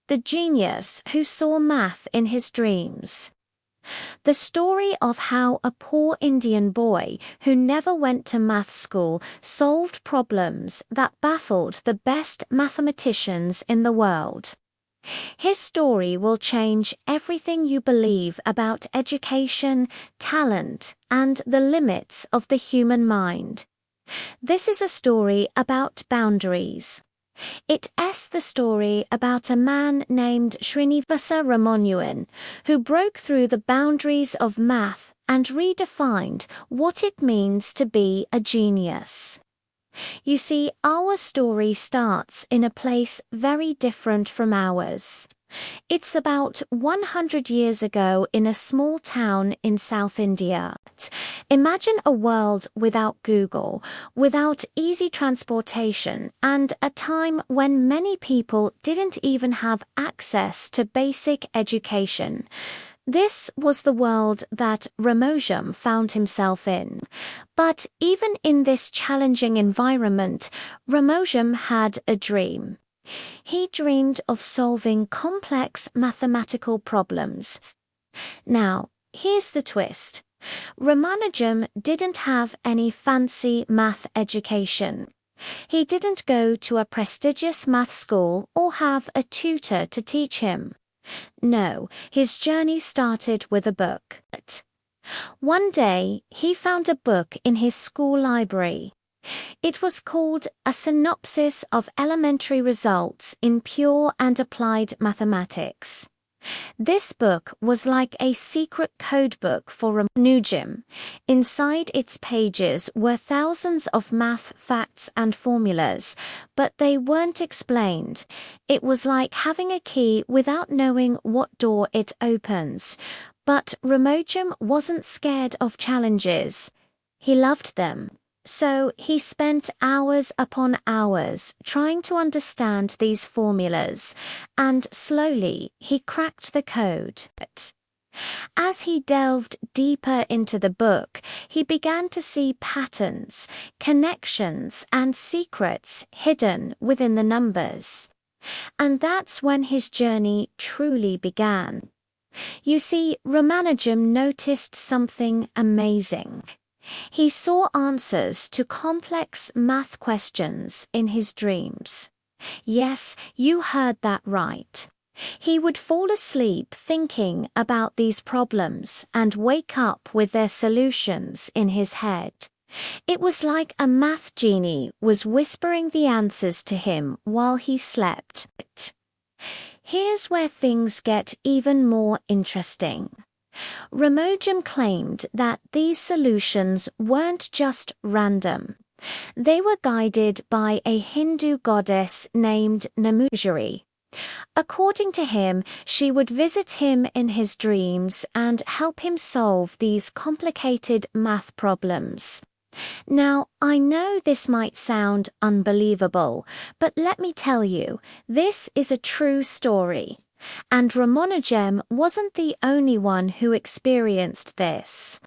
The genius who saw math in his dreams. The story of how a poor Indian boy who never went to math school solved problems that baffled the best mathematicians in the world. His story will change everything you believe about education, talent, and the limits of the human mind. This is a story about boundaries. It's the story about a man named Srinivasa Ramanujan who broke through the boundaries of math and redefined what it means to be a genius. You see, our story starts in a place very different from ours. It's about 100 years ago in a small town in South India. Imagine a world without Google, without easy transportation, and a time when many people didn't even have access to basic education. This was the world that Ramanujan found himself in. But even in this challenging environment, Ramanujan had a dream. He dreamed of solving complex mathematical problems. Now, here's the twist. Ramanujan didn't have any fancy math education. He didn't go to a prestigious math school or have a tutor to teach him. No, his journey started with a book. One day, he found a book in his school library. It was called A Synopsis of Elementary Results in Pure and Applied Mathematics. This book was like a secret codebook for Ramanujan. Inside its pages were thousands of math facts and formulas, but they weren't explained. It was like having a key without knowing what door it opens. But Ramanujan wasn't scared of challenges. He loved them. So he spent hours upon hours trying to understand these formulas, and slowly he cracked the code. As he delved deeper into the book, he began to see patterns, connections, and secrets hidden within the numbers. And that's when his journey truly began. You see, Ramanujan noticed something amazing. He saw answers to complex math questions in his dreams. Yes, you heard that right. He would fall asleep thinking about these problems and wake up with their solutions in his head. It was like a math genie was whispering the answers to him while he slept. Here's where things get even more interesting. Ramanujan claimed that these solutions weren't just random. They were guided by a Hindu goddess named Namujari. According to him, she would visit him in his dreams and help him solve these complicated math problems. Now, I know this might sound unbelievable, but let me tell you, this is a true story. And Ramanujan wasn't the only one who experienced this.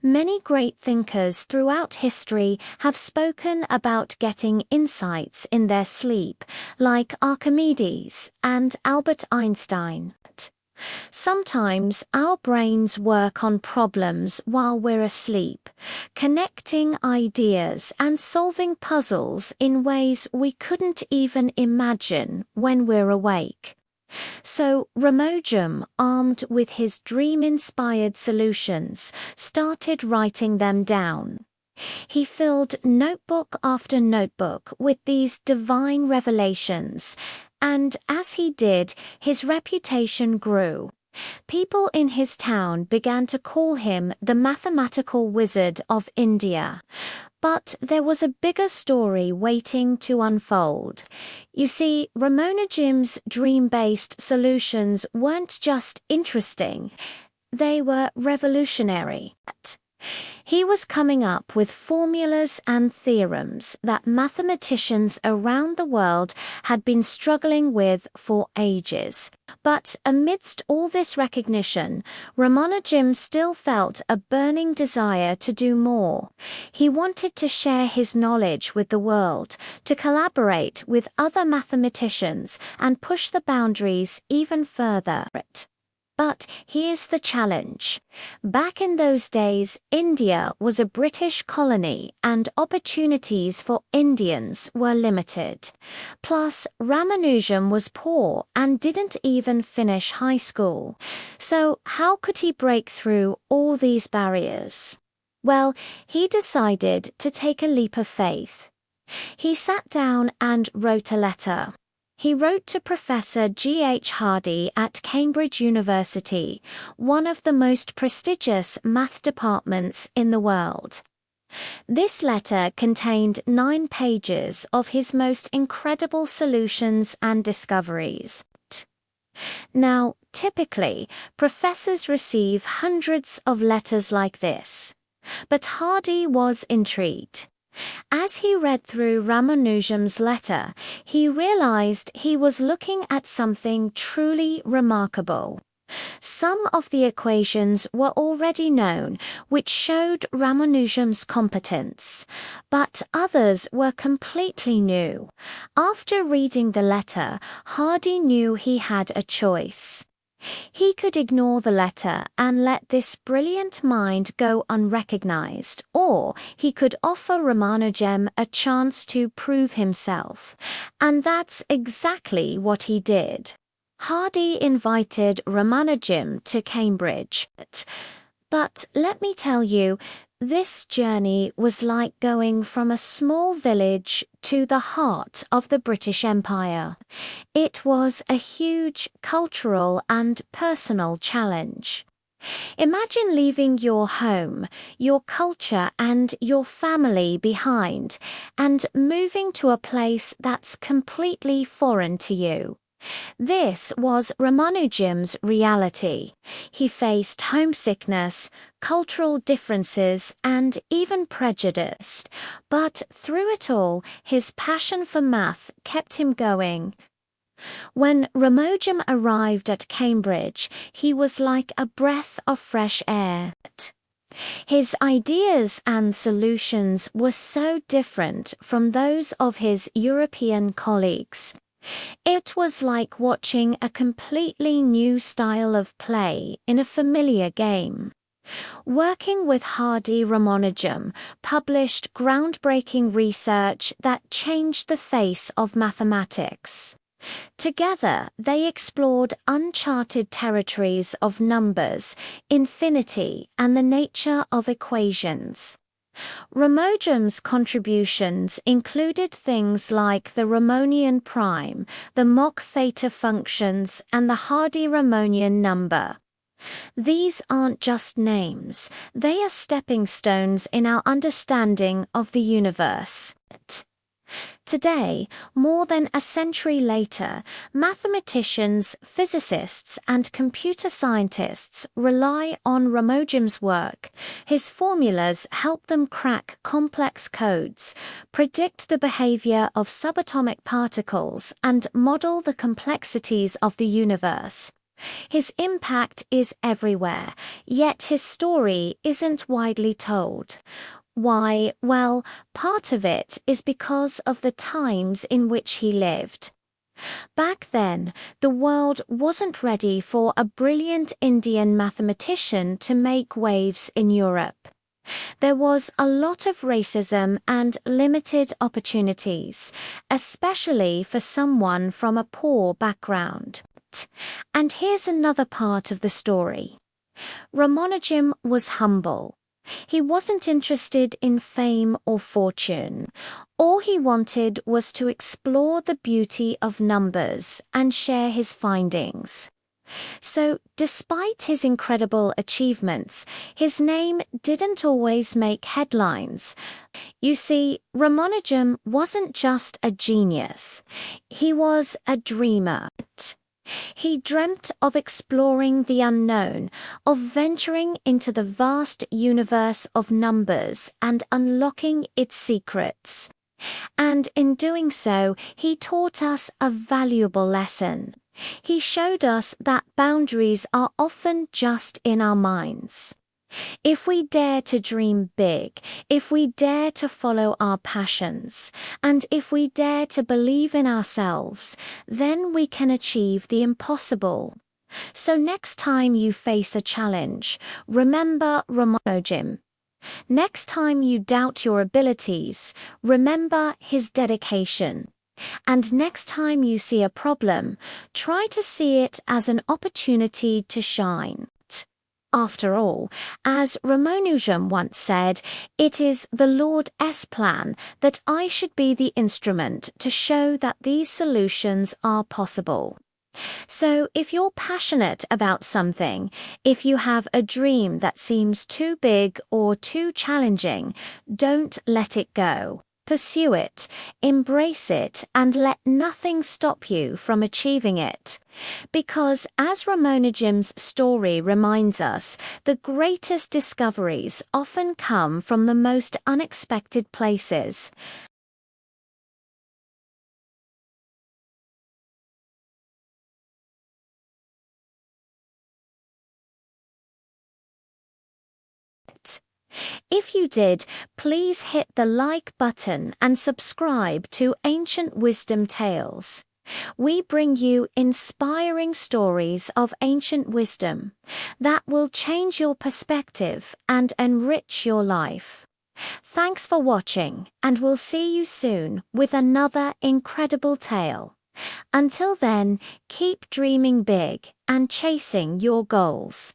Many great thinkers throughout history have spoken about getting insights in their sleep, like Archimedes and Albert Einstein. Sometimes our brains work on problems while we're asleep, connecting ideas and solving puzzles in ways we couldn't even imagine when we're awake. So Ramanujan, armed with his dream-inspired solutions, started writing them down. He filled notebook after notebook with these divine revelations, and as he did, his reputation grew. People in his town began to call him the mathematical wizard of India. But there was a bigger story waiting to unfold. You see, Ramanujan's dream-based solutions weren't just interesting, they were revolutionary. He was coming up with formulas and theorems that mathematicians around the world had been struggling with for ages. But amidst all this recognition, Ramanujan still felt a burning desire to do more. He wanted to share his knowledge with the world, to collaborate with other mathematicians and push the boundaries even further. But here's the challenge. Back in those days, India was a British colony and opportunities for Indians were limited. Plus, Ramanujan was poor and didn't even finish high school. So how could he break through all these barriers? Well, he decided to take a leap of faith. He sat down and wrote a letter. He wrote to Professor G.H. Hardy at Cambridge University, one of the most prestigious math departments in the world. This letter contained 9 pages of his most incredible solutions and discoveries. Now, typically, professors receive hundreds of letters like this. But Hardy was intrigued. As he read through Ramanujan's letter, he realized he was looking at something truly remarkable. Some of the equations were already known, which showed Ramanujan's competence, but others were completely new. After reading the letter, Hardy knew he had a choice. He could ignore the letter and let this brilliant mind go unrecognized, or he could offer Ramanujan a chance to prove himself. And that's exactly what he did. Hardy invited Ramanujan to Cambridge. But let me tell you, this journey was like going from a small village to the heart of the British Empire. It was a huge cultural and personal challenge. Imagine leaving your home, your culture and your family behind and moving to a place that's completely foreign to you. This was Ramanujan's reality. He faced homesickness, cultural differences, and even prejudice. But through it all, his passion for math kept him going. When Ramanujan arrived at Cambridge, he was like a breath of fresh air. His ideas and solutions were so different from those of his European colleagues. It was like watching a completely new style of play in a familiar game. Working with Hardy, Ramanujan published groundbreaking research that changed the face of mathematics. Together, they explored uncharted territories of numbers, infinity, and the nature of equations. Ramanujan's contributions included things like the Riemannian prime, the Mach theta functions, and the Hardy-Riemannian number. These aren't just names, they are stepping stones in our understanding of the universe. Today, more than a century later, mathematicians, physicists, and computer scientists rely on Ramanujan's work. His formulas help them crack complex codes, predict the behavior of subatomic particles, and model the complexities of the universe. His impact is everywhere, yet his story isn't widely told. Why? Well, part of it is because of the times in which he lived. Back then, the world wasn't ready for a brilliant Indian mathematician to make waves in Europe. There was a lot of racism and limited opportunities, especially for someone from a poor background. And here's another part of the story. Ramanujan was humble. He wasn't interested in fame or fortune. All he wanted was to explore the beauty of numbers and share his findings. So, despite his incredible achievements, his name didn't always make headlines. You see, Ramanujan wasn't just a genius. He was a dreamer. He dreamt of exploring the unknown, of venturing into the vast universe of numbers and unlocking its secrets. And in doing so, he taught us a valuable lesson. He showed us that boundaries are often just in our minds. If we dare to dream big, if we dare to follow our passions, and if we dare to believe in ourselves, then we can achieve the impossible. So next time you face a challenge, remember Ramanujan. Next time you doubt your abilities, remember his dedication. And next time you see a problem, try to see it as an opportunity to shine. After all, as Ramanujan once said, it is the Lord's plan that I should be the instrument to show that these solutions are possible. So if you're passionate about something, if you have a dream that seems too big or too challenging, don't let it go. Pursue it, embrace it, and let nothing stop you from achieving it. Because, as Ramanujan's story reminds us, the greatest discoveries often come from the most unexpected places. If you did, please hit the like button and subscribe to Ancient Wisdom Tales. We bring you inspiring stories of ancient wisdom that will change your perspective and enrich your life. Thanks for watching, and we'll see you soon with another incredible tale. Until then, keep dreaming big and chasing your goals.